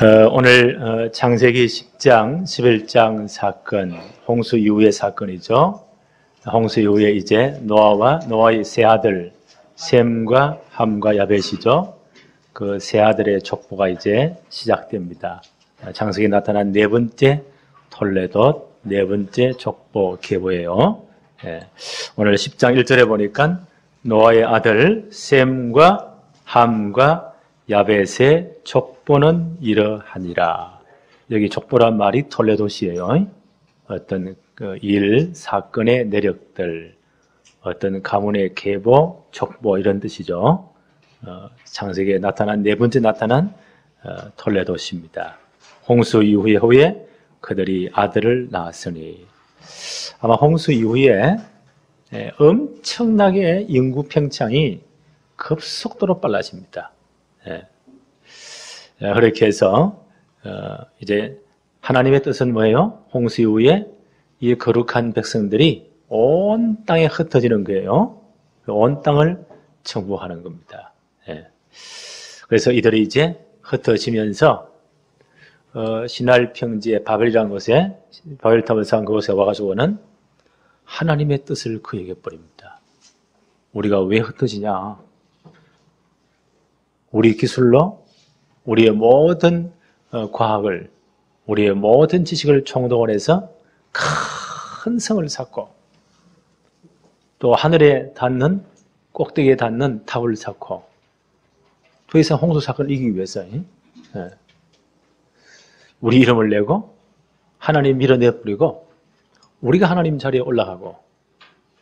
오늘 창세기 10장, 11장 사건, 홍수 이후의 사건이죠. 홍수 이후에 이제 노아와 노아의 세 아들 셈과 함과 야벳이죠. 그 세 아들의 족보가 이제 시작됩니다. 창세기에 나타난 네 번째 톨레돗, 네 번째 족보 계보예요. 오늘 10장 1절에 보니까 노아의 아들 셈과 함과 야벳의 족보는 이러하니라. 여기 족보란 말이 톨레돗이에요. 어떤 그 일, 사건의 내력들, 어떤 가문의 계보, 족보 이런 뜻이죠. 창세기에 나타난 네 번째 나타난 톨레돗입니다. 홍수 이후에 그들이 아들을 낳았으니 아마 홍수 이후에 엄청나게 인구 팽창이 급속도로 빨라집니다. 그렇게 해서 이제 하나님의 뜻은 뭐예요? 홍수 이후에 이 거룩한 백성들이 온 땅에 흩어지는 거예요. 온 땅을 정복하는 겁니다. 그래서 이들이 이제 흩어지면서 시날 평지의 바벨이라는 곳에 바벨탑을 쌓은 그곳에 와가지고는 하나님의 뜻을 그에게 버립니다. 우리가 왜 흩어지냐? 우리 기술로 우리의 모든 과학을, 우리의 모든 지식을 총동원해서 큰 성을 쌓고 또 하늘에 닿는 꼭대기에 닿는 탑을 쌓고 더 이상 홍수 사건을 이기기 위해서 우리 이름을 내고 하나님 밀어내버리고 우리가 하나님 자리에 올라가고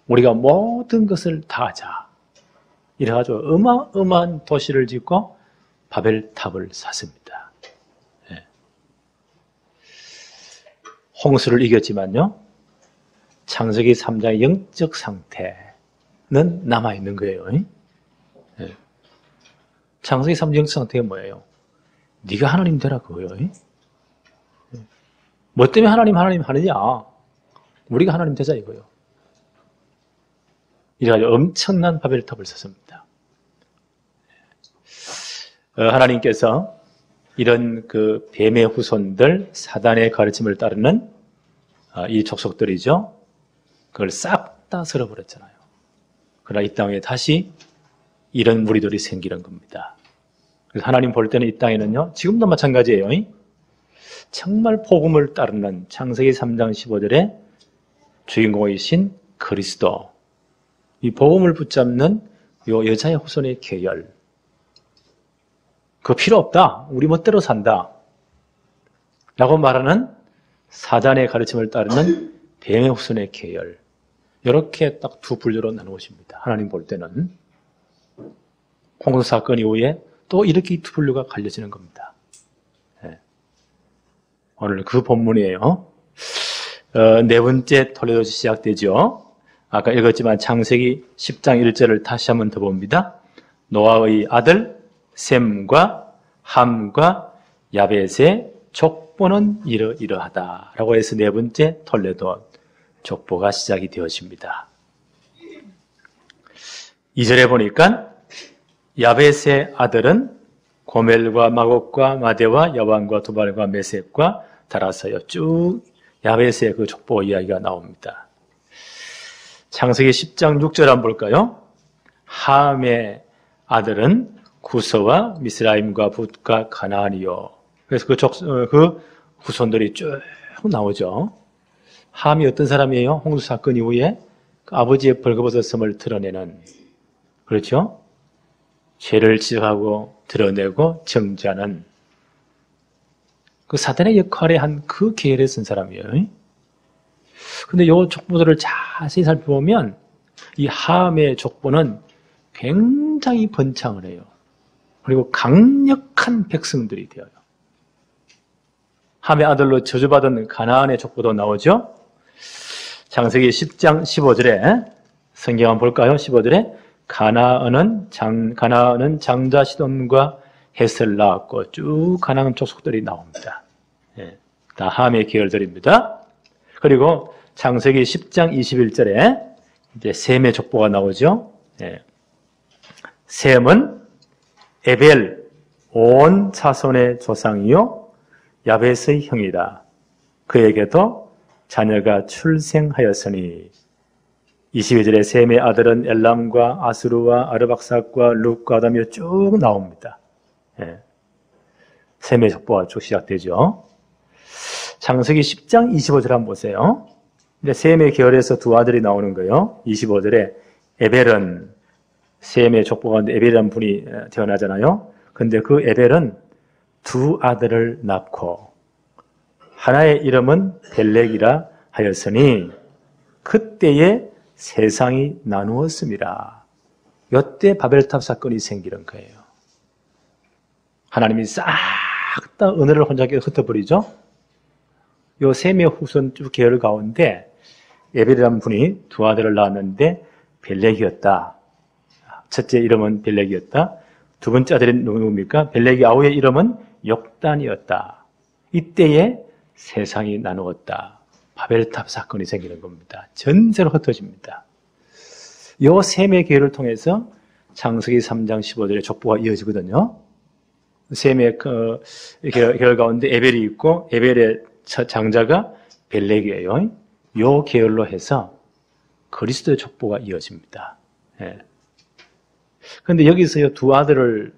우리가 모든 것을 다 하자. 이래가지고 어마어마한 도시를 짓고 바벨탑을 쌓습니다. 홍수를 이겼지만요, 창세기 3장의 영적 상태는 남아있는 거예요. 창세기 3장 영적 상태가 뭐예요? 네가 하나님 되라 그거예요. 뭐 때문에 하나님 하느냐? 우리가 하나님 되자 이거예요. 이래가지고 엄청난 바벨탑을 쌓습니다. 하나님께서 이런 그 뱀의 후손들, 사단의 가르침을 따르는 이 족속들이죠. 그걸 싹 다 쓸어버렸잖아요. 그러나 이 땅에 다시 이런 무리들이 생기는 겁니다. 그래서 하나님 볼 때는 이 땅에는요, 지금도 마찬가지예요. 정말 복음을 따르는 창세기 3장 15절에 주인공이신 그리스도, 이 복음을 붙잡는 요 여자의 후손의 계열, 그거 필요 없다. 우리 멋대로 산다. 라고 말하는 사단의 가르침을 따르는 뱀의 후손의 계열. 이렇게 딱 두 분류로 나누어집니다. 하나님 볼 때는. 홍수 사건 이후에 또 이렇게 두 분류가 갈려지는 겁니다. 오늘 그 본문이에요. 네 번째 톨레돗이 시작되죠. 아까 읽었지만 창세기 10장 1절을 다시 한번 더 봅니다. 노아의 아들 셈과 함과 야벳의 족보는 이러이러하다 라고 해서 네 번째 톨레돗 족보가 시작이 되어집니다. 2절에 보니까 야벳의 아들은 고멜과 마곡과 마대와 여반과 두발과 메섹과 다라서요. 쭉 야벳의 그 족보 이야기가 나옵니다. 창세기 10장 6절 한번 볼까요? 함의 아들은 구서와 미스라임과 붓과 가나안이요. 그래서 그 후손들이 쭉 나오죠. 함이 어떤 사람이에요? 홍수 사건 이후에 그 아버지의 벌거벗었음을 드러내는, 그렇죠? 죄를 지적하고 드러내고 정죄하는 그 사단의 역할에 한 그 계열에 쓴 사람이에요. 근데 이 족보들을 자세히 살펴보면 이 함의 족보는 굉장히 번창을 해요. 그리고 강력한 백성들이 되어요. 함의 아들로 저주받은 가나안의 족보도 나오죠. 창세기 10장 15절에 성경 한번 볼까요? 15절에 가나안은 장자 시돈과 헷을 낳았고 쭉 가나안 족속들이 나옵니다. 다 함의 계열들입니다. 그리고 창세기 10장 21절에 이제 셈의 족보가 나오죠. 셈은 에벨 온 자손의 조상이요 야벳의 형이라. 그에게도 자녀가 출생하였으니 22절에 셈의 아들은 엘람과 아스루와 아르박삭과 룻과 하다며 쭉 나옵니다. 예. 셈의 족보가 쭉 시작되죠. 창세기 10장 25절 한번 보세요. 셈의 계열에서 두 아들이 나오는 거예요. 25절에 에벨은 셈의 족보 가운데 에벨이라는 분이 태어나잖아요. 근데 그 에벨은 두 아들을 낳고 하나의 이름은 벨렉이라 하였으니 그때에 세상이 나누었습니다. 이때 바벨탑 사건이 생기는 거예요. 하나님이 싹 다 은혜를 혼자게 흩어버리죠. 요 셈의 후손 쭉 계열 가운데 에벨이라는 분이 두 아들을 낳았는데 벨렉이었다. 첫째 이름은 벨렉이었다. 두 번째 아들이 누굽니까? 벨렉의 아우의 이름은 욕단이었다. 이때에 세상이 나누었다. 바벨탑 사건이 생기는 겁니다. 전세로 흩어집니다. 요 셈의 계열을 통해서 창세기 3장 15절에 족보가 이어지거든요. 셈의 계열 가운데 에벨이 있고 에벨의 장자가 벨렉이에요. 요 계열로 해서 그리스도의 족보가 이어집니다. 그런데 여기서 두 아들을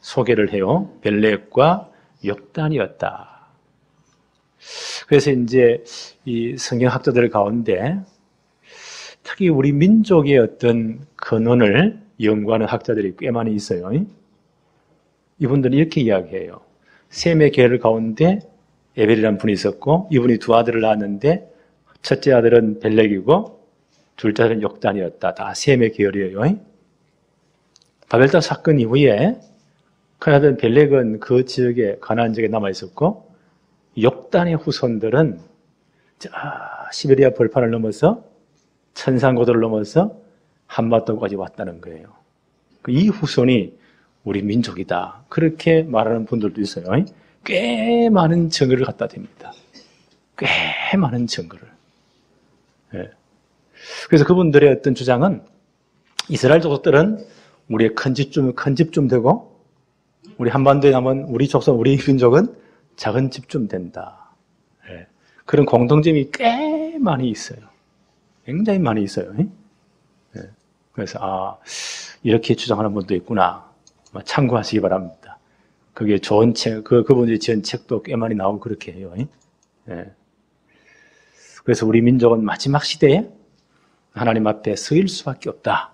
소개를 해요. 벨렉과 욕단이었다. 그래서 이제 이 성경학자들 가운데 특히 우리 민족의 어떤 근원을 연구하는 학자들이 꽤 많이 있어요. 이분들은 이렇게 이야기해요. 셈의 계열 가운데 에벨이라는 분이 있었고 이분이 두 아들을 낳았는데 첫째 아들은 벨렉이고 둘째 아들은 욕단이었다. 다 셈의 계열이에요. 바벨탑 사건 이후에 큰 아들 벨렉은 그 지역에 가나안 지역에 남아 있었고 욕단의 후손들은 시베리아 벌판을 넘어서 천상고도를 넘어서 한반도까지 왔다는 거예요. 이 후손이 우리 민족이다. 그렇게 말하는 분들도 있어요. 꽤 많은 증거를 갖다 댑니다. 꽤 많은 증거를. 그래서 그분들의 어떤 주장은 이스라엘 족속들은 우리의 큰 집 좀 되고 우리 한반도에 남은 우리 족속, 우리 민족은 작은 집 좀 된다. 그런 공통점이 꽤 많이 있어요. 굉장히 많이 있어요. 그래서 이렇게 주장하는 분도 있구나. 참고하시기 바랍니다. 그게 좋은 책, 그분들이 지은 책도 꽤 많이 나오고 그렇게 해요. 그래서 우리 민족은 마지막 시대에 하나님 앞에 서일 수밖에 없다.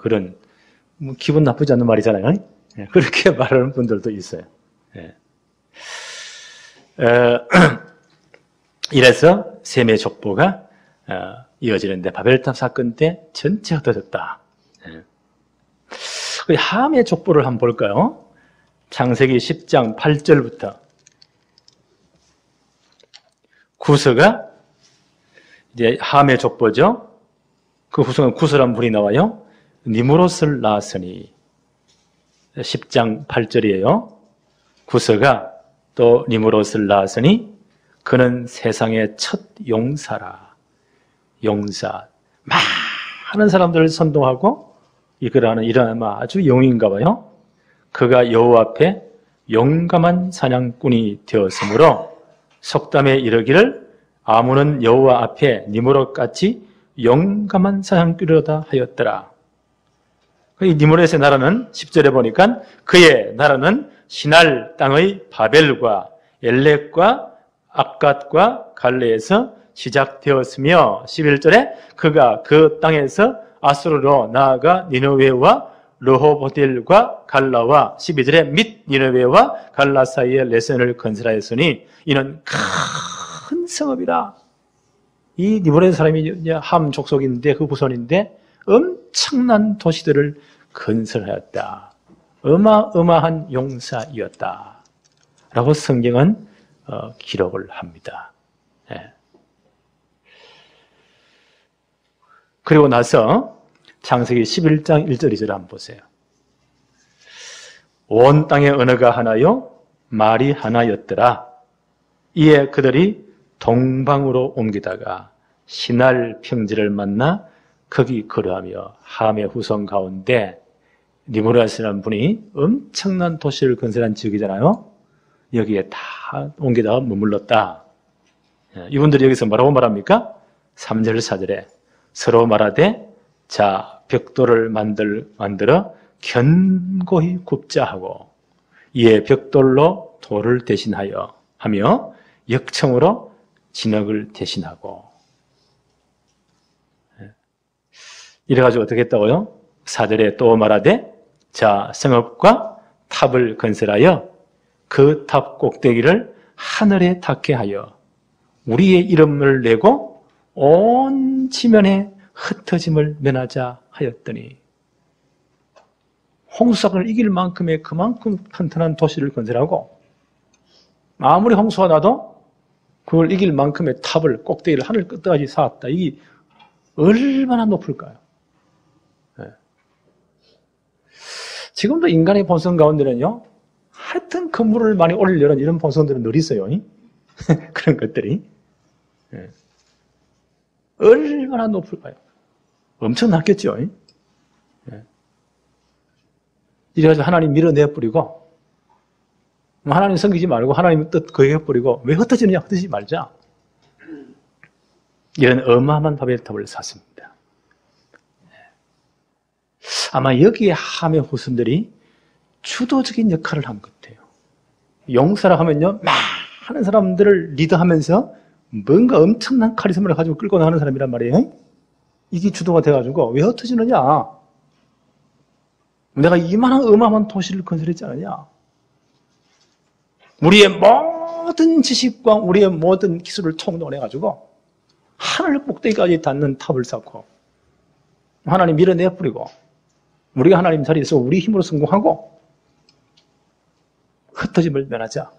그런 기분 나쁘지 않는 말이잖아요. 그렇게 말하는 분들도 있어요. 이래서 셈의 족보가 이어지는데 바벨탑 사건 때 전체가 흩어졌다. 함의 족보를 한번 볼까요? 창세기 10장 8절부터 구스가 이제 함의 족보죠. 그 후손은 구스라는 분이 나와요. 니므롯을 낳았으니 10장 8절이에요. 구스가 또 니므롯을 낳았으니 그는 세상의 첫 용사라. 용사. 많은 사람들을 선동하고 이끌어가는 이런 아주 영웅인가 봐요. 그가 여호와 앞에 용감한 사냥꾼이 되었으므로 속담에 이르기를 아문은 여호와 앞에 니므롯같이 용감한 사냥꾼이로다 하였더라. 이 니므롯의 나라는 10절에 보니까 그의 나라는 시날 땅의 바벨과 엘렉과 악갓과 갈레에서 시작되었으며 11절에 그가 그 땅에서 아수르로 나아가 니느웨와 르호보딜과 갈라와 12절에 및 니느웨와 갈라 사이에 레센을 건설하였으니 이는 큰 성읍이라. 이 니므롯 사람이 함 족속인데 그 후손인데 엄청난 도시들을 건설하였다. 어마어마한 용사이었다. 라고 성경은 기록을 합니다. 그리고 나서 창세기 11장 1절 2절 한번 보세요. 온 땅의 언어가 하나요 말이 하나였더라. 이에 그들이 동방으로 옮기다가 시날 평지를 만나 거기 거류하며 함의 후손 가운데 니므롯이라는 분이 엄청난 도시를 건설한 지역이잖아요. 여기에 다 옮기다가 머물렀다. 이분들이 여기서 뭐라고 말합니까? 3절 4절에 서로 말하되 자 벽돌을 만들어 견고히 굽자 하고 이에 벽돌로 돌을 대신하여 하며 역청으로 진흙을 대신하고 이래가지고 어떻게 했다고요? 4절에 또 말하되 자 성읍과 탑을 건설하여 그 탑 꼭대기를 하늘에 닿게 하여 우리의 이름을 내고 온 지면에 흩어짐을 면하자 하였더니 홍수사건을 이길 만큼의 그만큼 튼튼한 도시를 건설하고 아무리 홍수가 나도 그걸 이길 만큼의 탑을 꼭대기를 하늘 끝까지 쌓았다. 이게 얼마나 높을까요? 네. 지금도 인간의 본성 가운데는요, 하여튼 건물을 많이 올리려는 이런 본성들은 늘 있어요. 그런 것들이. 네. 얼마나 높을까요? 엄청 낮겠죠. 네. 이래가지고 하나님 밀어내버리고, 하나님 섬기지 말고 하나님 뜻 거역해버리고, 왜 흩어지느냐? 흩어지지 말자. 이런 어마어마한 바벨탑을 샀습니다. 아마 여기에 함의 후손들이 주도적인 역할을 한 것 같아요. 용사라 하면요, 많은 사람들을 리드하면서 뭔가 엄청난 카리스마를 가지고 끌고 나가는 사람이란 말이에요. 이게 주도가 돼가지고 왜 흩어지느냐? 내가 이만한 어마어마한 도시를 건설했지 않느냐? 우리의 모든 지식과 우리의 모든 기술을 총동원해가지고 하늘 꼭대기까지 닿는 탑을 쌓고 하나님 밀어내버리고 우리가 하나님 자리에서 우리 힘으로 성공하고 흩어짐을 면하자.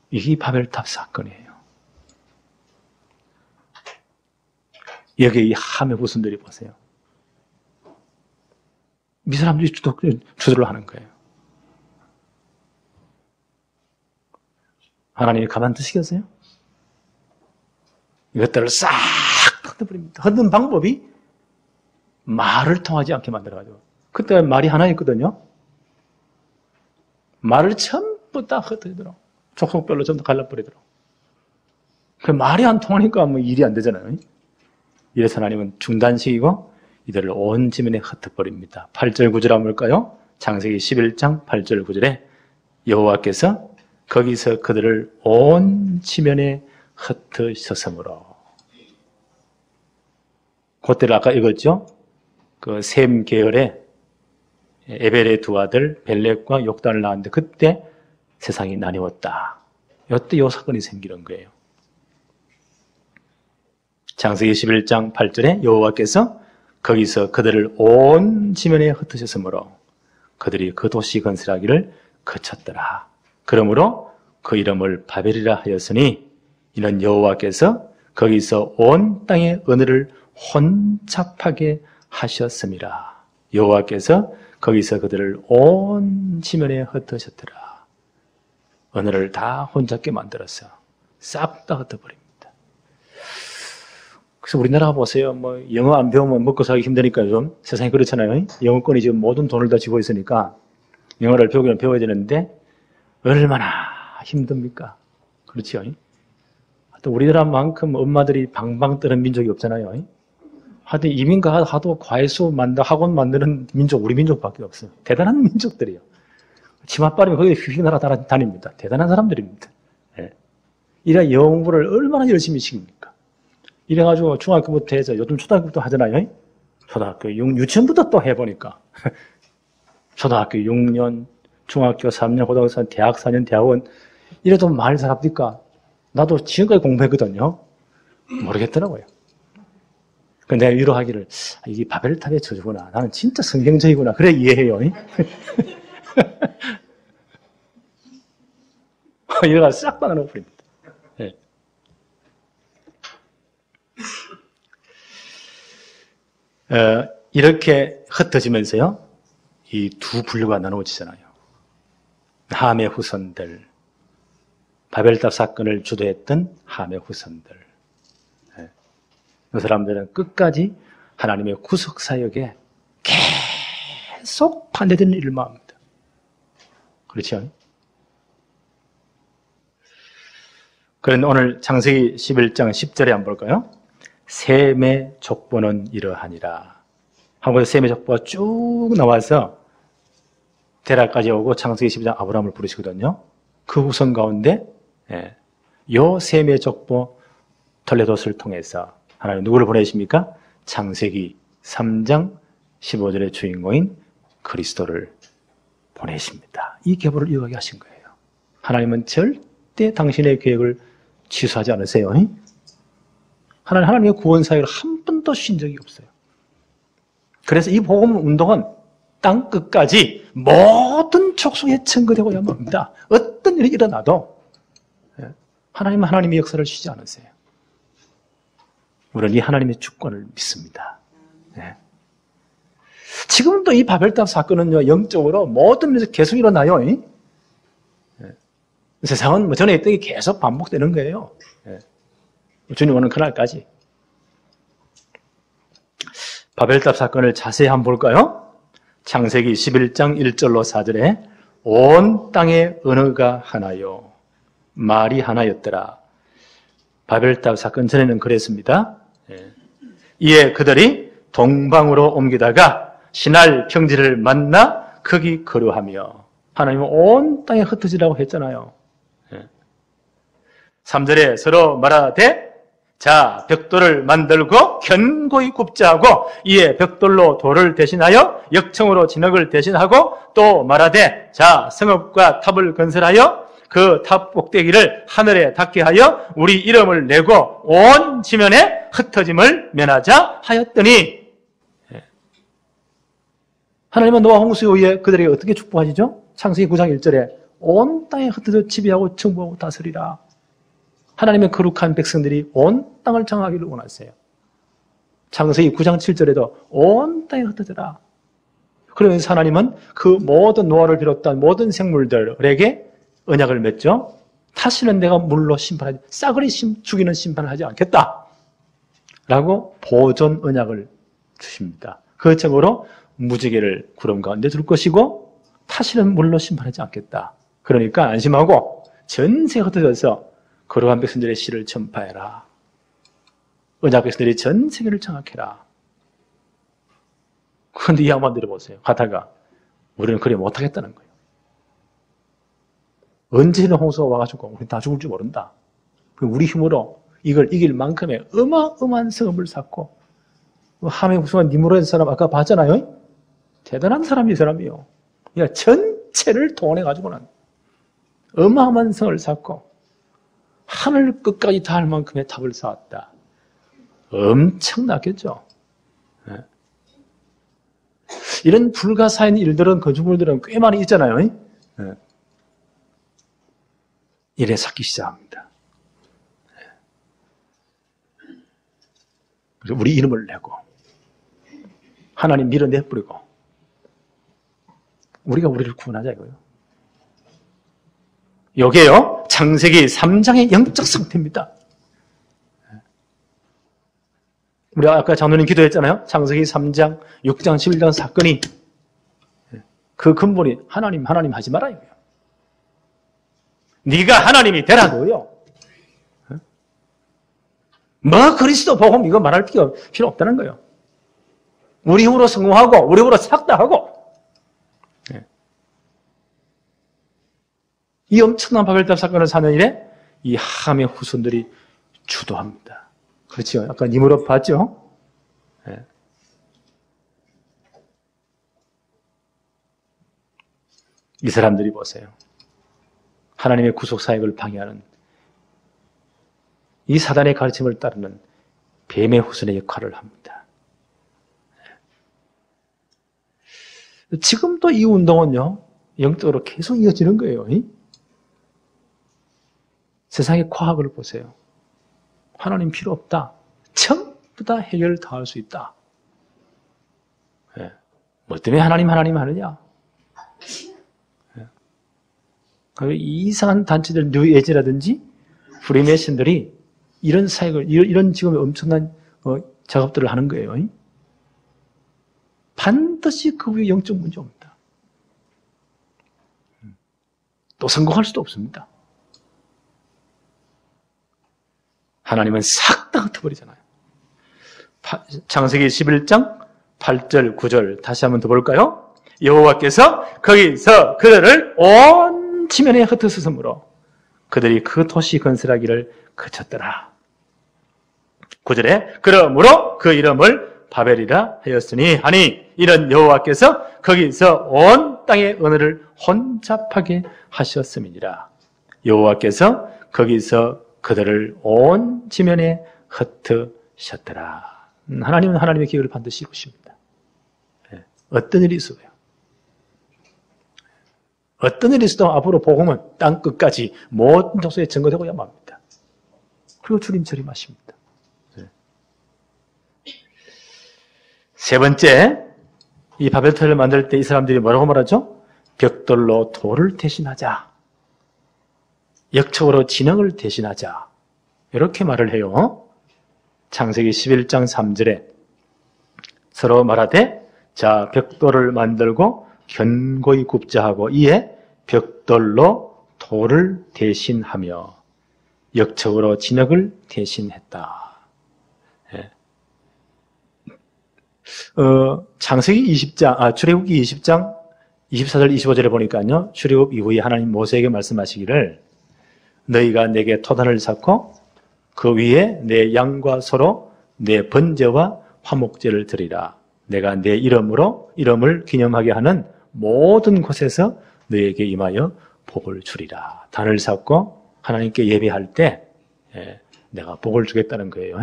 이게 바벨탑 사건이에요. 여기에 이 함의 후손들이 보세요. 이 사람들이 주도를 하는 거예요. 하나님이 가만두시겠어요? 이것들을 싹 흩어버립니다. 흩는 방법이 말을 통하지 않게 만들어가지고. 그때 말이 하나 있거든요. 말을 전부 다 흩어지도록. 족속별로 전부 갈라버리도록. 그 말이 안 통하니까 뭐 일이 안 되잖아요. 이래서 하나님은 중단시키고 이들을 온 지면에 흩어버립니다. 8절 9절 한번 볼까요? 창세기 11장 8절 9절에 여호와께서 거기서 그들을 온 지면에 흩으셨으므로. 그때를 아까 읽었죠? 그 셈 계열의 에벨의 두 아들 벨렉과 욕단을 낳았는데 그때 세상이 나뉘었다. 이때 이 사건이 생기는 거예요. 창세기 11장 8절에 여호와께서 거기서 그들을 온 지면에 흩으셨으므로 그들이 그 도시 건설하기를 그쳤더라. 그러므로 그 이름을 바벨이라 하였으니 이는 여호와께서 거기서 온 땅의 언어를 혼잡하게 하셨습니다. 여호와께서 거기서 그들을 온 지면에 흩으셨더라. 언어를 다 혼잡게 만들었어. 싹 다 흩어버립니다. 그래서 우리나라 보세요. 뭐 영어 안 배우면 먹고 살기 힘드니까 좀 세상이 그렇잖아요. 영어권이 지금 모든 돈을 다 쥐고 있으니까 영어를 배우기는 배워야 되는데 얼마나 힘듭니까? 그렇죠? 또 우리나라만큼 엄마들이 방방 뜨는 민족이 없잖아요. 하여튼 이민가 하도 과외수 학원 만드는 민족, 우리 민족밖에 없어요. 대단한 민족들이에요. 치마 빠르면 거기에 휙휙 날아다닙니다. 대단한 사람들입니다. 예. 이래 영어 공부를 얼마나 열심히 시킵니까? 이래가지고 중학교부터 해서 요즘 초등학교부터 하잖아요. 초등학교 유치원부터 또 해보니까 초등학교 6년, 중학교 3년, 고등학교 4년, 대학 4년, 대학원 이래도 말 잘합니까? 나도 지금까지 공부했거든요. 모르겠더라고요. 그래서 내가 위로하기를 이게 바벨탑의 저주구나. 나는 진짜 성경적이구나. 그래 이해해요. 이래가 싹 받아놓습니다. 네. 이렇게 흩어지면서요. 이 두 분류가 나누어지잖아요. 함의 후손들, 바벨탑 사건을 주도했던 함의 후손들. 네. 그 사람들은 끝까지 하나님의 구속사역에 계속 반대되는 일을 마합니다. 그렇죠? 그런데 오늘 창세기 11장 10절에 한번 볼까요? 셈의 족보는 이러하니라. 한국에서 셈의 족보가 쭉 나와서 데라까지 오고 창세기 12장 아브라함을 부르시거든요. 그 후손 가운데 요 셈의 족보 톨레도스를 통해서 하나님 누구를 보내십니까? 창세기 3장 15절의 주인공인 그리스도를 보내십니다. 이 계보를 이어가게 하신 거예요. 하나님은 절대 당신의 계획을 취소하지 않으세요. 하나님의 구원 사역을 한 번도 쉰 적이 없어요. 그래서 이 복음 운동은 땅 끝까지 모든 족속에 청구되고야만 합니다. 어떤 일이 일어나도 하나님은 하나님의 역사를 쉬지 않으세요. 우리는 이 하나님의 주권을 믿습니다. 지금도 이 바벨탑 사건은요, 영적으로 모든 면에서 계속 일어나요. 세상은 전에 있던 게 계속 반복되는 거예요. 주님 오는 그날까지. 바벨탑 사건을 자세히 한번 볼까요? 창세기 11장 1절로 4절에 온 땅의 언어가 하나요. 말이 하나였더라. 바벨탑 사건 전에는 그랬습니다. 이에 그들이 동방으로 옮기다가 신할 평지를 만나 거기 거류하며 하나님은 온 땅에 흩어지라고 했잖아요. 3절에 서로 말하되 자 벽돌을 만들고 견고히 굽자 하고 이에 벽돌로 돌을 대신하여 역청으로 진흙을 대신하고 또 말하되 자 성읍과 탑을 건설하여 그 탑 꼭대기를 하늘에 닿게 하여 우리 이름을 내고 온 지면에 흩어짐을 면하자 하였더니 하나님은 노아 홍수 후에 그들에게 어떻게 축복하시죠? 창세기 9장 1절에 온 땅에 흩어져 지배하고 정복하고 다스리라. 하나님의 거룩한 백성들이 온 땅을 장악하기를 원하세요. 창세기 9장 7절에도 온 땅에 흩어져라. 그러면서 하나님은 그 모든 노아를 비롯한 모든 생물들에게 언약을 맺죠. 다시는 내가 물로 심판하지, 싸그리 죽이는 심판을 하지 않겠다. 라고 보존 언약을 주십니다. 그 증거로 무지개를 구름 가운데 둘 것이고 다시는 물로 심판하지 않겠다. 그러니까 안심하고 전세에 흩어져서 거룩한 백성들의 씨를 전파해라. 언약 백성들이 전 세계를 장악해라. 그런데 이 양반들이 보세요. 가다가 우리는 그래 못하겠다는 거예요. 언제는 홍수가 와가지고 우리 다 죽을 줄 모른다. 우리 힘으로 이걸 이길 만큼의 어마어마한 성읍을 쌓고 함의 후손한 니무롯 사람 아까 봤잖아요. 대단한 사람이 이 사람이요. 그러니까 전체를 동원해가지고는 어마어마한 성을 쌓고 하늘 끝까지 닿을 만큼의 탑을 쌓았다. 엄청나겠죠. 이런 불가사의한 일들은 건축물들은 꽤 많이 있잖아요. 이래 쌓기 시작합니다. 그래서 우리 이름을 내고 하나님 밀어내버리고 우리가 우리를 구원하자 이거예요. 여기에요. 창세기 3장의 영적 상태입니다. 우리가 아까 장로님 기도했잖아요. 창세기 3장, 6장, 11장 사건이 그 근본이 하나님 하지 마라 이거예요. 네가 하나님이 되라고요. 뭐 그리스도 복음 이거 말할 필요 없다는 거예요. 우리 힘으로 성공하고 우리 힘으로 삭다하고 이 엄청난 바벨탑 사건을 사는 일에 이 함의 후손들이 주도합니다. 그렇죠? 아까 니무롯 봤죠? 이 사람들이 보세요. 하나님의 구속 사역을 방해하는 이 사단의 가르침을 따르는 뱀의 후손의 역할을 합니다. 지금도 이 운동은요, 영적으로 계속 이어지는 거예요. 세상의 과학을 보세요. 하나님 필요 없다. 전부 다 해결 다 할 수 있다. 뭐 때문에 하나님 하느냐? 이상한 단체들, 뉴에이지라든지 프리메이슨들이 이런 사역을, 이런 지금 엄청난 작업들을 하는 거예요. 반드시 그 위에 영적 문제가 옵니다. 또 성공할 수도 없습니다. 하나님은 싹 다 흩어버리잖아요. 창세기 11장 8절 9절 다시 한번 더 볼까요? 여호와께서 거기서 그들을 온 지면에 흩어쓰므로 그들이 그 도시 건설하기를 그쳤더라. 9절에 그러므로 그 이름을 바벨이라 하였으니 하니 이런 여호와께서 거기서 온 땅의 언어를 혼잡하게 하셨음이니라. 여호와께서 거기서 그들을 온 지면에 흩으셨더라. 하나님은 하나님의 계획을 반드시 이루십니다. 어떤 일이 있어요? 어떤 일이 있어도 앞으로 복음은 땅 끝까지 모든 족속에 증거되고야 맙니다. 그리고 주님 재림하십니다. 세 번째, 이 바벨탑을 만들 때 이 사람들이 뭐라고 말하죠? 벽돌로 돌을 대신하자. 역적으로 진흙을 대신하자. 이렇게 말을 해요. 창세기 11장 3절에 서로 말하되 자 벽돌을 만들고 견고히 굽자 하고 이에 벽돌로 돌을 대신하며 역적으로 진흙을 대신했다. 예. 창세기 20장, 출애굽기 20장 24절 25절에 보니까요. 출애굽 이후에 하나님 모세에게 말씀하시기를 너희가 내게 토단을 쌓고 그 위에 내 양과 소로 내 번제와 화목제를 드리라. 내가 내 이름을 기념하게 하는 모든 곳에서 너희에게 임하여 복을 주리라. 단을 쌓고 하나님께 예배할 때 내가 복을 주겠다는 거예요.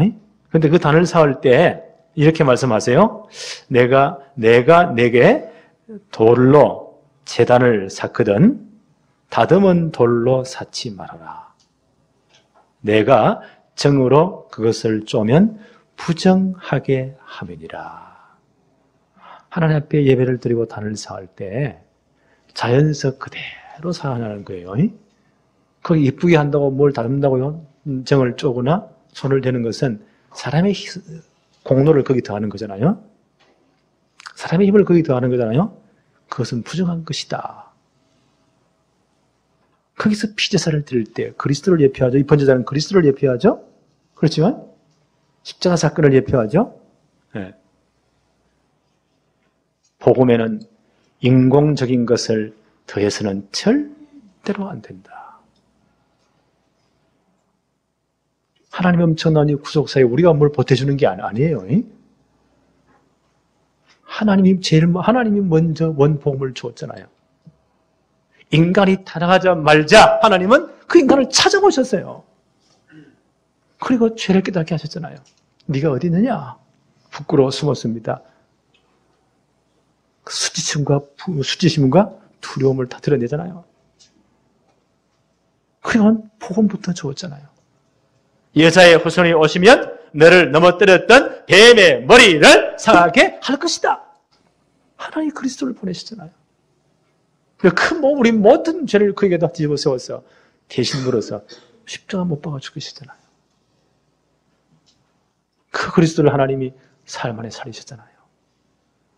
그런데 그 단을 쌓을 때 이렇게 말씀하세요. 내가 내게 돌로 제단을 쌓거든 다듬은 돌로 쌓지 말아라. 내가 정으로 그것을 쪼면 부정하게 함이니라. 하나님 앞에 예배를 드리고 단을 쌓을 때 자연석 그대로 쌓아나는 거예요. 거기 이쁘게 한다고 뭘 다듬는다고요? 정을 쪼거나 손을 대는 것은 사람의 공로를 거기 더하는 거잖아요. 사람의 힘을 거기 더하는 거잖아요. 그것은 부정한 것이다. 거기서 피제사를 드릴 때 그리스도를 예표하죠. 이 번제자는 그리스도를 예표하죠. 그렇지만 십자가 사건을 예표하죠. 네. 복음에는 인공적인 것을 더해서는 절대로 안 된다. 하나님의 엄청난 이 구속사에 우리가 뭘 보태주는 게 아니에요. 하나님이 먼저 원복음을 주었잖아요. 인간이 타락하자 말자 하나님은 그 인간을 찾아오셨어요. 그리고 죄를 깨닫게 하셨잖아요. 네가 어디 있느냐? 부끄러워 숨었습니다. 수치심과 두려움을 다 드러내잖아요. 그리고 복음부터 주었잖아요. 여자의 후손이 오시면 너를 넘어뜨렸던 뱀의 머리를 상하게 할 것이다. 하나님이 그리스도를 보내셨잖아요. 큰 몸, 우리 모든 죄를 그에게다 뒤집어 세워서 대신 물어서 십자가 못 박아 죽으시잖아요. 그 그리스도를 하나님이 사흘 만에 살리셨잖아요.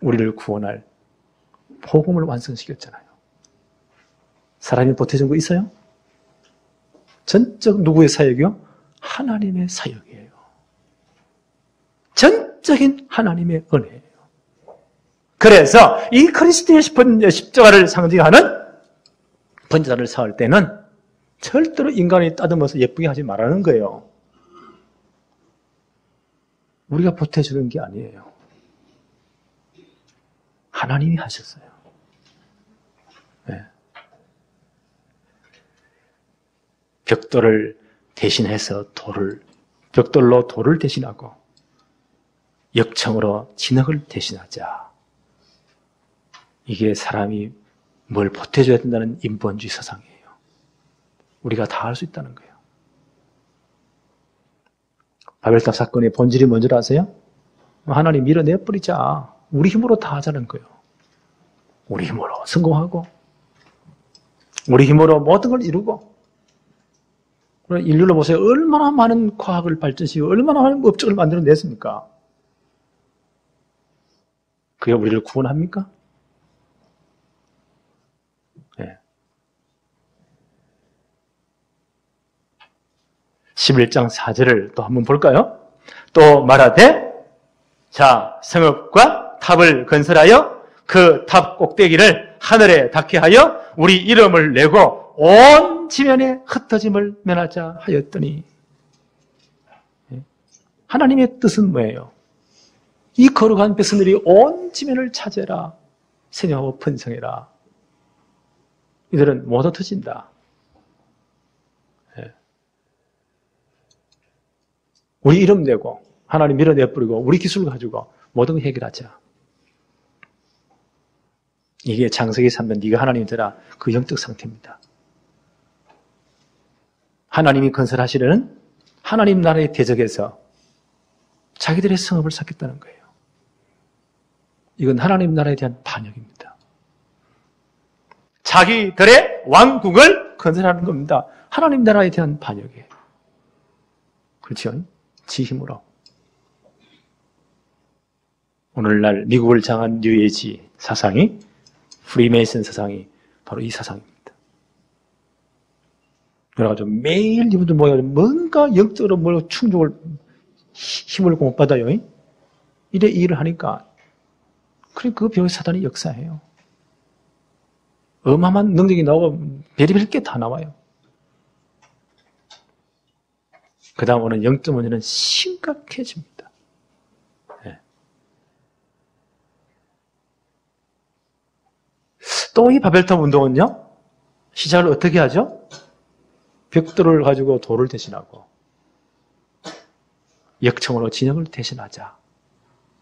우리를 구원할 복음을 완성시켰잖아요. 사람이 보태준 거 있어요? 전적 누구의 사역이요? 하나님의 사역이에요. 전적인 하나님의 은혜예요. 그래서 이 그리스도의 십자가를 상징하는 번제단을 쌓을 때는 절대로 인간이 따듬어서 예쁘게 하지 말라는 거예요. 우리가 보태주는 게 아니에요. 하나님이 하셨어요. 네. 벽돌을 대신해서 벽돌로 돌을 대신하고 역청으로 진흙을 대신하자. 이게 사람이 뭘 보태줘야 된다는 인본주의 사상이에요. 우리가 다 할 수 있다는 거예요. 바벨탑 사건의 본질이 뭔지 아세요? 하나님 밀어내버리자. 우리 힘으로 다 하자는 거예요. 우리 힘으로 성공하고 우리 힘으로 모든 걸 이루고 인류로 보세요. 얼마나 많은 과학을 발전시키고 얼마나 많은 업적을 만들어냈습니까? 그게 우리를 구원합니까? 11장 4절을 또 한번 볼까요? 또 말하되 자 성읍과 탑을 건설하여 그 탑 꼭대기를 하늘에 닿게 하여 우리 이름을 내고 온 지면에 흩어짐을 면하자 하였더니 하나님의 뜻은 뭐예요? 이 거룩한 백성들이 온 지면을 차지해라. 생명하고 번성해라. 이들은 못 흩어진다. 우리 이름 내고 하나님 밀어내버리고 우리 기술 가지고 모든 걸 해결하자. 이게 창세기 3년 네가 하나님 되라 그 영적 상태입니다. 하나님이 건설하시려는 하나님 나라의 대적에서 자기들의 성읍을 쌓겠다는 거예요. 이건 하나님 나라에 대한 반역입니다. 자기들의 왕국을 건설하는 겁니다. 하나님 나라에 대한 반역이에요. 그렇죠? 지 힘으로. 오늘날 미국을 장한 뉴에이지 사상이 프리메이슨 사상이 바로 이 사상입니다. 그래가지고 매일 이분들 모여 뭔가 영적으로 뭐 충족을 힘을 못 받아요. 이래 일을 하니까 그래 그 배우의 사단이 역사해요. 어마어마한 능력이 나오고 별의별 게 다 나와요. 그 다음 오는 영적 문제는 심각해집니다. 네. 또 이 바벨탑 운동은요, 시작을 어떻게 하죠? 벽돌을 가지고 돌을 대신하고 역청으로 진영을 대신하자.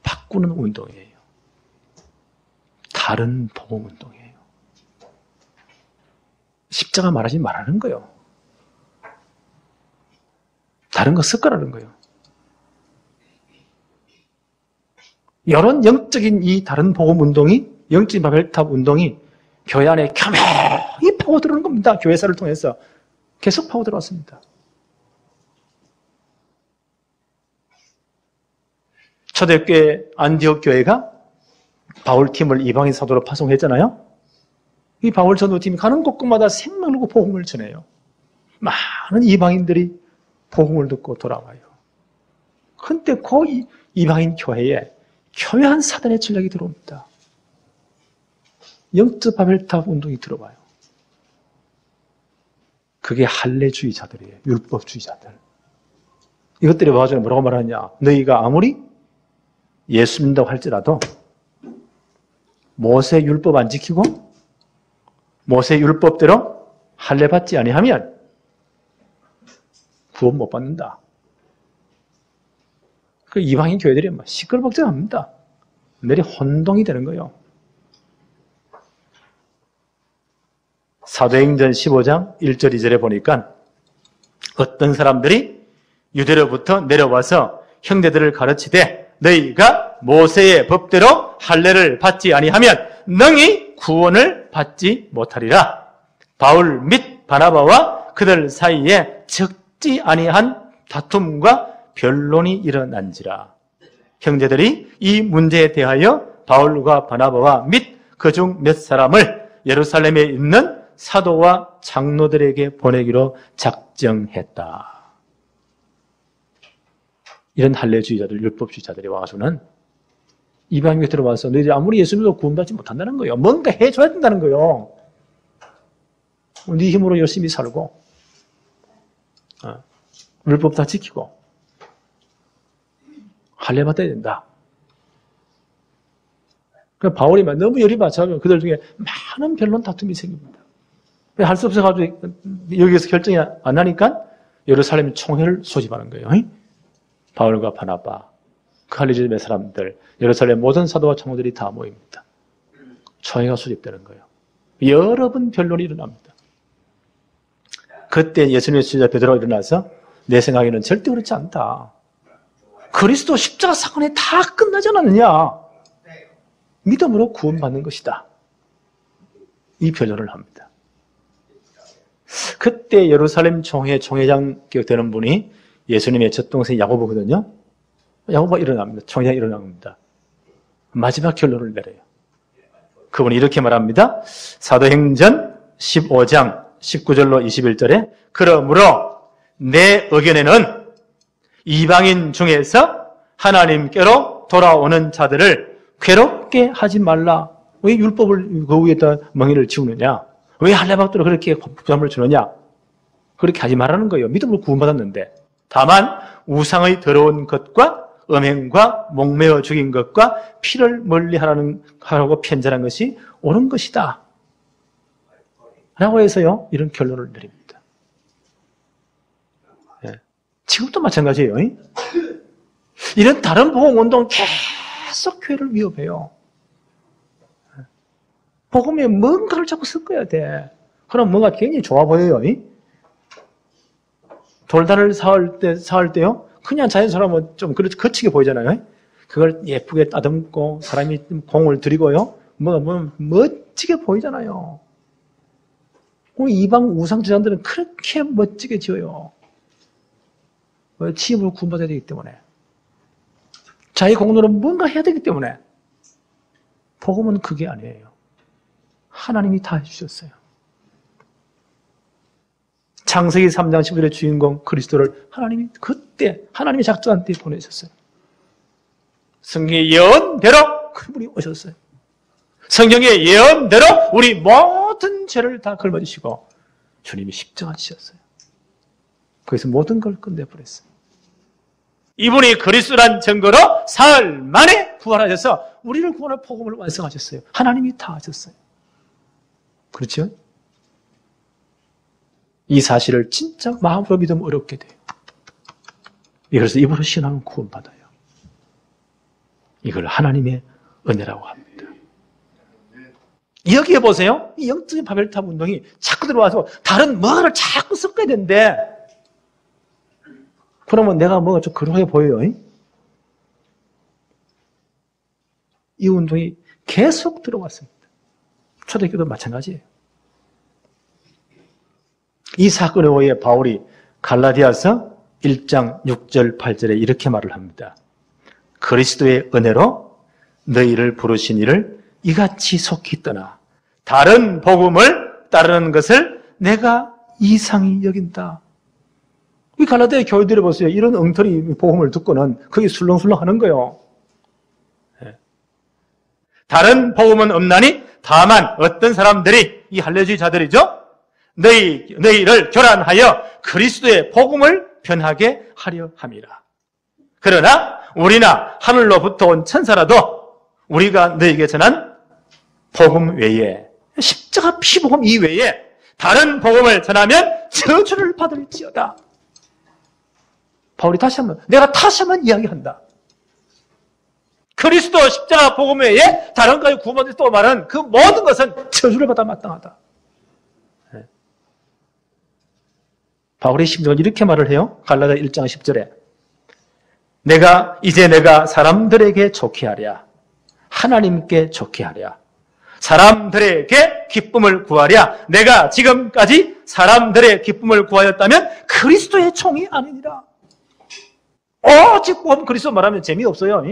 바꾸는 운동이에요. 다른 복음 운동이에요. 십자가 말하지 말라는 거예요. 다른 거 섞으라는 거예요. 이런 영적인 이 다른 복음 운동이, 영적인 바벨탑 운동이 교회 안에 교묘히 파고들어오는 겁니다. 교회사를 통해서 계속 파고들어왔습니다. 초대교회 안디옥 교회가 바울팀을 이방인 사도로 파송했잖아요. 이 바울 전도팀이 가는 곳곳마다 생명으로 복음을 전해요. 많은 이방인들이 복음을 듣고 돌아와요. 그런데 그 이방인 교회에 교묘한 사단의 전략이 들어옵니다. 영적 바벨탑 운동이 들어와요. 그게 할례주의자들이에요. 율법주의자들. 이것들이 와가지고 뭐라고 말하냐. 너희가 아무리 예수 믿는다고 할지라도 모세 율법 안 지키고 모세 율법대로 할례 받지 아니하면 구원 못 받는다. 그 이방인 교회들이 막 시끌벅적합니다. 내리 혼동이 되는 거예요. 사도행전 15장 1절 2절에 보니까 어떤 사람들이 유대로부터 내려와서 형제들을 가르치되 너희가 모세의 법대로 할례를 받지 아니하면 능히 구원을 받지 못하리라. 바울 및 바나바와 그들 사이에 적지 아니한 다툼과 변론이 일어난지라. 형제들이 이 문제에 대하여 바울과 바나바와 및 그중 몇 사람을 예루살렘에 있는 사도와 장로들에게 보내기로 작정했다. 이런 할례주의자들, 율법주의자들이 와가지고는 이방인에 들어와서 너희들이 아무리 예수 믿어도 구원받지 못한다는 거예요. 뭔가 해줘야 된다는 거예요. 네 힘으로 열심히 살고 율법 다 지키고 할례 받아야 된다. 그러니까 바울이 너무 열이 받쳐가지고 그들 중에 많은 변론 다툼이 생깁니다. 할 수 없어가지고 여기에서 결정이 안 나니까 예루살렘 총회를 소집하는 거예요. 바울과 바나바, 그 할례주의 사람들, 예루살렘 모든 사도와 장로들이 다 모입니다. 총회가 소집되는 거예요. 여러 번 변론이 일어납니다. 그때 예수님의 제자 베드로가 일어나서 내 생각에는 절대 그렇지 않다. 그리스도 십자가 사건에 다 끝나지 않았느냐. 믿음으로 구원받는 것이다. 이 변론을 합니다. 그때 예루살렘 총회장 되는 분이 예수님의 젖동생 야고보거든요. 야고보가 일어납니다. 총회장이 일어납니다. 마지막 결론을 내려요. 그분이 이렇게 말합니다. 사도행전 15장 19절로 21절에 그러므로 내 의견에는 이방인 중에서 하나님께로 돌아오는 자들을 괴롭게 하지 말라. 왜 율법을 그 위에다 멍에를 지우느냐? 왜 할례받도록 그렇게 부담을 주느냐? 그렇게 하지 말라는 거예요. 믿음으로 구원받았는데. 다만 우상의 더러운 것과 음행과 목매어 죽인 것과 피를 멀리하라고 편지한 것이 옳은 것이다. 라고 해서요, 이런 결론을 내립니다. 예. 지금도 마찬가지예요. 이런 다른 복음운동 계속 교회를 위협해요. 복음에 뭔가를 자꾸 섞어야 돼. 그럼 뭔가 굉장히 좋아 보여요. 돌단을 사을 때요, 그냥 자연스러우면 좀 거치게 보이잖아요. 그걸 예쁘게 따듬고 사람이 공을 들이고요, 뭐 멋지게 보이잖아요. 이방 우상주장들은 그렇게 멋지게 지어요. 치임으로 구원받아야 되기 때문에. 자기 공로로 뭔가 해야 되기 때문에. 복음은 그게 아니에요. 하나님이 다 해주셨어요. 창세기 3장 15절의 주인공 그리스도를 하나님이 그때 하나님이 작정한 때 보내셨어요. 성경의 예언대로 그분이 오셨어요. 성경의 예언대로 우리 모든 죄를 다 걸머지시고 주님이 십자가 지셨어요. 거기서 모든 걸 끝내버렸어요. 이분이 그리스도란 증거로 사흘 만에 부활하셔서 우리를 구원할 복음을 완성하셨어요. 하나님이 다 하셨어요. 그렇죠? 이 사실을 진짜 마음으로 믿으면 어렵게 돼요. 그래서 입으로 신앙은 구원받아요. 이걸 하나님의 은혜라고 합니다. 여기에 보세요. 이 영적인 바벨탑 운동이 자꾸 들어와서 다른 뭐를 자꾸 섞어야 되는데, 그러면 내가 뭐가 좀 그러하게 보여요. 이 운동이 계속 들어왔습니다. 초대교도 마찬가지예요. 이 사건에 의해 바울이 갈라디아서 1장 6절 8절에 이렇게 말을 합니다. 그리스도의 은혜로 너희를 부르신 이를 이같이 속히 떠나 다른 복음을 따르는 것을 내가 이상히 여긴다. 이 갈라디아 교회들이 보세요. 이런 엉터리 복음을 듣고는 거기 술렁술렁 하는 거예요. 다른 복음은 없나니 다만 어떤 사람들이, 이 할례주의자들이죠, 너희를 교란하여 그리스도의 복음을 변하게 하려 함이라. 그러나 우리나 하늘로부터 온 천사라도 우리가 너희에게 전한 복음 외에, 십자가 피복음 이외에 다른 복음을 전하면 저주를 받을지어다. 바울이 내가 다시 한번 이야기한다. 그리스도 십자가 복음 외에 다른 것까지 구원받을 또 말하는 그 모든 것은 저주를 받아 마땅하다. 바울의 심정은 이렇게 말을 해요. 갈라디아 1장 10절에 내가 사람들에게 좋게 하랴, 하나님께 좋게 하랴, 사람들에게 기쁨을 구하랴. 내가 지금까지 사람들의 기쁨을 구하였다면 그리스도의 총이 아니니라. 오직 그리스도 말하면 재미없어요.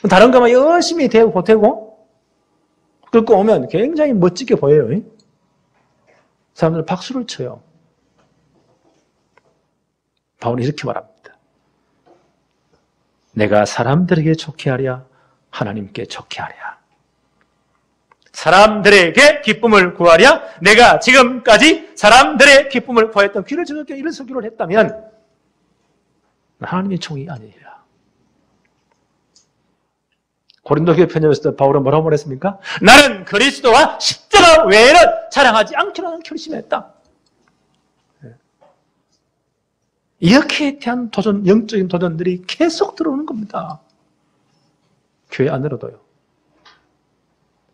다른 것만 열심히 대고 보태고 그렇게 오면 굉장히 멋지게 보여요. 사람들은 박수를 쳐요. 바울이 이렇게 말합니다. 내가 사람들에게 좋게 하랴, 하나님께 좋게 하랴. 사람들에게 기쁨을 구하랴. 내가 지금까지 사람들의 기쁨을 구하였던 귀를 즐겁게 이런 설교를 했다면 하나님의 총이 아니라. 고린도교회 편지에서 바울은 뭐라고 말했습니까? 나는 그리스도와 십자가 외에는 자랑하지 않기로 결심했다. 이렇게 대한 도전, 영적인 도전들이 계속 들어오는 겁니다. 교회 안으로도요.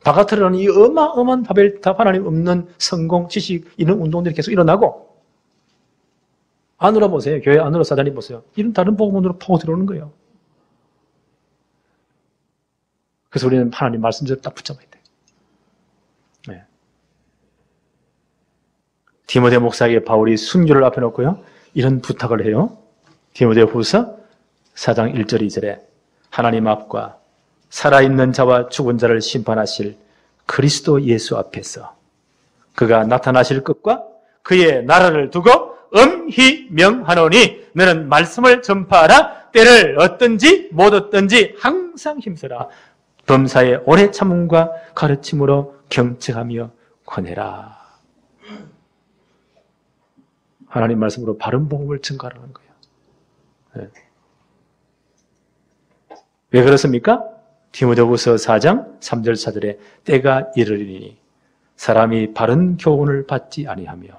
바깥으로는 이 어마어마한 바벨탑, 하나님 없는 성공, 지식, 이런 운동들이 계속 일어나고, 안으로 보세요. 교회 안으로 사단이 보세요. 이런 다른 복음으로 파고 들어오는 거예요. 그래서 우리는 하나님 말씀대로 딱 붙잡아야 돼요. 네. 디모데 목사에게 바울이 순교를 앞에 놓고요, 이런 부탁을 해요. 디모데 후서 4장 1절 2절에 하나님 앞과 살아있는 자와 죽은 자를 심판하실 그리스도 예수 앞에서 그가 나타나실 것과 그의 나라를 두고 엄히 명하노니 너는 말씀을 전파하라. 때를 얻든지 못 얻든지 항상 힘써라. 범사의 오래 참음과 가르침으로 경책하며 권해라. 하나님 말씀으로 바른 복음을 증가하는 거예요. 네. 왜 그렇습니까? 디모데후서 4장 3절 4절에 때가 이르리니 사람이 바른 교훈을 받지 아니하며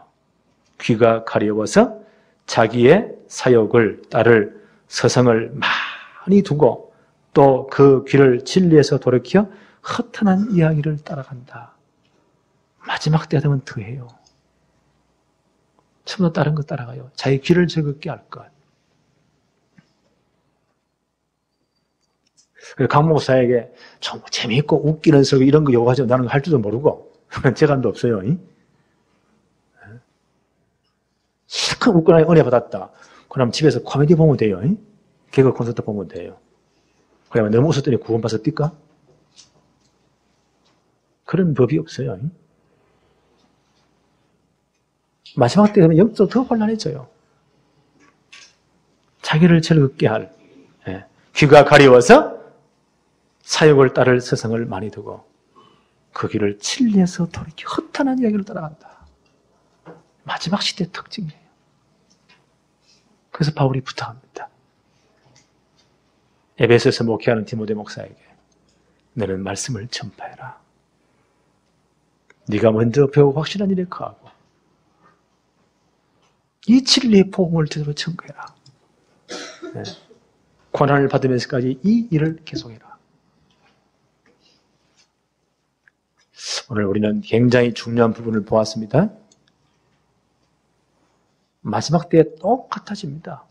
귀가 가려워서 자기의 사욕을 따를 서성을 많이 두고 또 그 귀를 진리에서 돌이켜 허탄한 이야기를 따라간다. 마지막 때가 되면 더해요. 처음부터 다른 거 따라가요. 자기 귀를 즐겁게 할 것. 강 목사에게 정말 재미있고 웃기는 설교 이런 거 요구하죠. 나는 할 줄도 모르고 재간도 없어요. 실컷 웃고 나니 은혜 받았다. 그럼 집에서 코미디 보면 돼요. 개그 콘서트 보면 돼요. 그러면 너무 웃었더니 구원받아서 뛸까? 그런 법이 없어요. 마지막 때 되면 영적으로 더 혼란해져요. 자기를 즐겁게 할, 귀가 가리워서 사욕을 따를 서성을 많이 두고 그 길을 진리에서 돌이켜 허탄한 이야기를 따라간다. 마지막 시대의 특징이에요. 그래서 바울이 부탁합니다. 에베소에서 목회하는 디모데 목사에게 너는 말씀을 전파해라. 네가 먼저 배우고 확실한 일에 거하고 이 진리의 복음을 제대로 전거해라. 고난을 받으면서까지 이 일을 계속해라. 오늘 우리는 굉장히 중요한 부분을 보았습니다. 마지막 때에 똑같아집니다.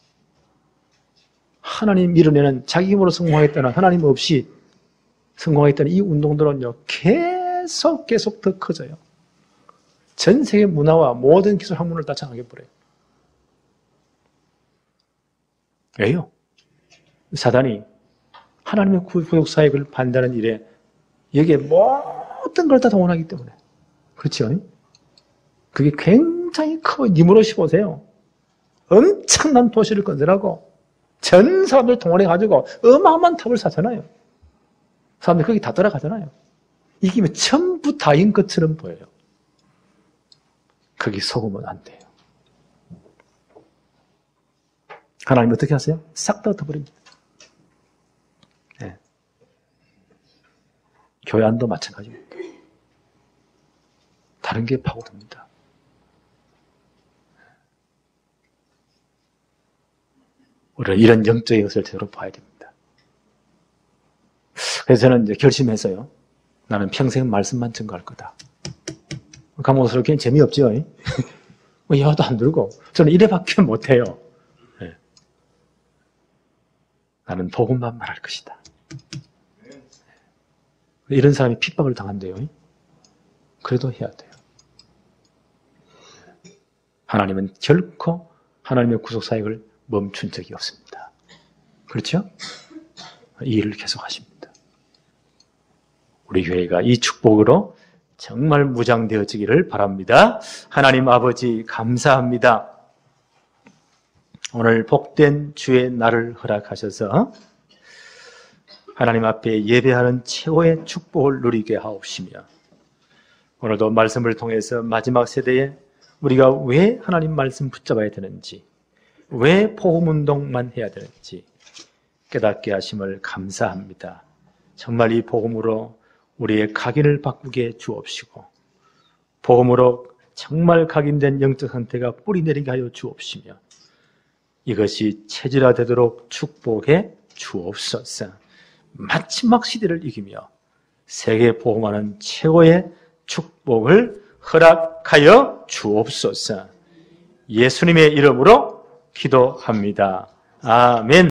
하나님 밀어내는 자기 힘으로 성공하겠다는 하나님 없이 성공하겠다는 이 운동들은요 계속 더 커져요. 전 세계 문화와 모든 기술 학문을 다 장악해버려요. 왜요? 사단이 하나님의 구속 사역을 반대하는 일에 여기에 모든 걸 다 동원하기 때문에. 그렇죠? 그게 굉장히 커. 니무롯이 보세요. 엄청난 도시를 건설하고 전 사람들 동원해가지고 어마어마한 탑을 쌓잖아요. 사람들 거기 다 따라가잖아요. 이게 전부 다인 것처럼 보여요. 거기 속으면 안 돼요. 하나님 어떻게 하세요? 싹 다 흩어버립니다. 네. 교회 안도 마찬가지입니다. 다른 게 파고듭니다. 우리는 이런 영적인 것을 제대로 봐야 됩니다. 그래서 저는 이제 결심해서요. 나는 평생 말씀만 전가할 거다. 감옥스럽게 재미없죠? 여화도 안 들고. 저는 이래밖에 못해요. 네. 나는 복음만 말할 것이다. 이런 사람이 핍박을 당한대요. 그래도 해야 돼요. 하나님은 결코 하나님의 구속사역을 멈춘 적이 없습니다. 그렇죠? 이 일을 계속하십니다. 우리 교회가 이 축복으로 정말 무장되어지기를 바랍니다. 하나님 아버지 감사합니다. 오늘 복된 주의 날을 허락하셔서 하나님 앞에 예배하는 최고의 축복을 누리게 하옵시며 오늘도 말씀을 통해서 마지막 세대에 우리가 왜 하나님 말씀 붙잡아야 되는지 왜 복음운동만 해야 되는지 깨닫게 하심을 감사합니다. 정말 이 복음으로 우리의 각인을 바꾸게 주옵시고 복음으로 정말 각인된 영적 상태가 뿌리내리게 하여 주옵시며 이것이 체질화되도록 축복해 주옵소서. 마지막 시대를 이기며 세계 복음하는 최고의 축복을 허락하여 주옵소서. 예수님의 이름으로 기도합니다. 아멘.